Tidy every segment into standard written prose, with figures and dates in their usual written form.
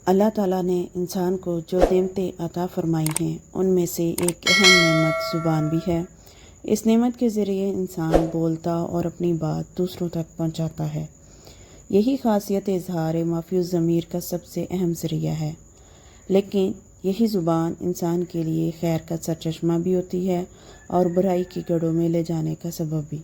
اللہ تعالیٰ نے انسان کو جو نعمتیں عطا فرمائی ہیں ان میں سے ایک اہم نعمت زبان بھی ہے۔ اس نعمت کے ذریعے انسان بولتا اور اپنی بات دوسروں تک پہنچاتا ہے۔ یہی خاصیت اظہار مافی الضمیر کا سب سے اہم ذریعہ ہے، لیکن یہی زبان انسان کے لیے خیر کا سرچشمہ بھی ہوتی ہے اور برائی کی گڑھوں میں لے جانے کا سبب بھی۔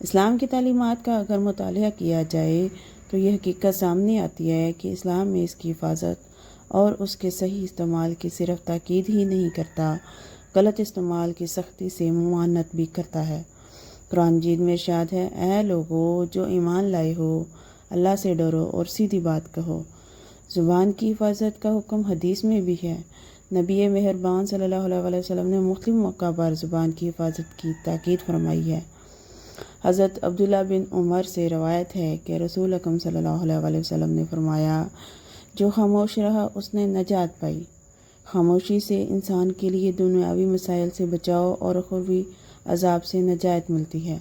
اسلام کی تعلیمات کا اگر مطالعہ کیا جائے تو یہ حقیقت سامنے آتی ہے کہ اسلام میں اس کی حفاظت اور اس کے صحیح استعمال کی صرف تاکید ہی نہیں کرتا، غلط استعمال کی سختی سے ممانعت بھی کرتا ہے۔ قرآن مجید میں ارشاد ہے، اے لوگو جو ایمان لائے ہو، اللہ سے ڈرو اور سیدھی بات کہو۔ زبان کی حفاظت کا حکم حدیث میں بھی ہے۔ نبی مہربان صلی اللہ علیہ وسلم نے مختلف موقع پر زبان کی حفاظت کی تاکید فرمائی ہے۔ حضرت عبداللہ بن عمر سے روایت ہے کہ رسول اکرم صلی اللہ علیہ وسلم نے فرمایا، جو خاموش رہا اس نے نجات پائی۔ خاموشی سے انسان کے لیے دنیاوی مسائل سے بچاؤ اور اخروی عذاب سے نجات ملتی ہے۔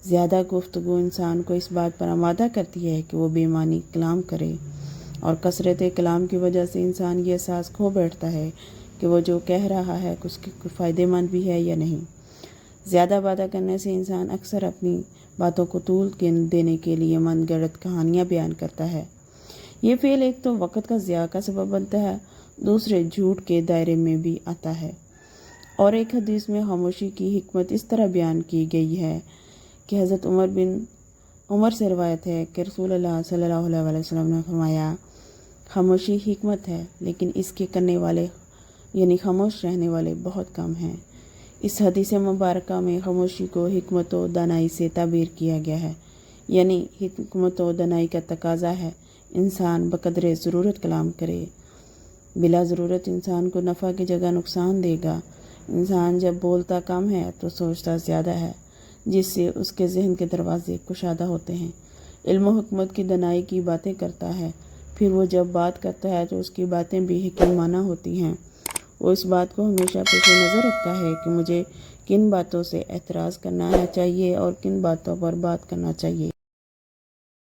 زیادہ گفتگو انسان کو اس بات پر آمادہ کرتی ہے کہ وہ بے معنی کلام کرے، اور کثرت کلام کی وجہ سے انسان یہ احساس کھو بیٹھتا ہے کہ وہ جو کہہ رہا ہے اس کے فائدے مند بھی ہے یا نہیں۔ زیادہ باتیں کرنے سے انسان اکثر اپنی باتوں کو طول دینے کے لیے من گھڑت کہانیاں بیان کرتا ہے۔ یہ فعل ایک تو وقت کا ضیاع کا سبب بنتا ہے، دوسرے جھوٹ کے دائرے میں بھی آتا ہے۔ اور ایک حدیث میں خاموشی کی حکمت اس طرح بیان کی گئی ہے کہ حضرت عمر سے روایت ہے کہ رسول اللہ صلی اللہ علیہ وسلم نے فرمایا، خاموشی حکمت ہے، لیکن اس کے کرنے والے یعنی خاموش رہنے والے بہت کم ہیں۔ اس حدیث مبارکہ میں خاموشی کو حکمت و دانائی سے تعبیر کیا گیا ہے، یعنی حکمت و دانائی کا تقاضا ہے انسان بقدر ضرورت کلام کرے۔ بلا ضرورت انسان کو نفع کی جگہ نقصان دے گا۔ انسان جب بولتا کم ہے تو سوچتا زیادہ ہے، جس سے اس کے ذہن کے دروازے کشادہ ہوتے ہیں۔ علم و حکمت کی دانائی کی باتیں کرتا ہے، پھر وہ جب بات کرتا ہے تو اس کی باتیں بھی حکیمانہ ہوتی ہیں۔ وہ اس بات کو ہمیشہ پیش نظر رکھتا ہے کہ مجھے کن باتوں سے اعتراض کرنا چاہیے اور کن باتوں پر بات کرنا چاہیے۔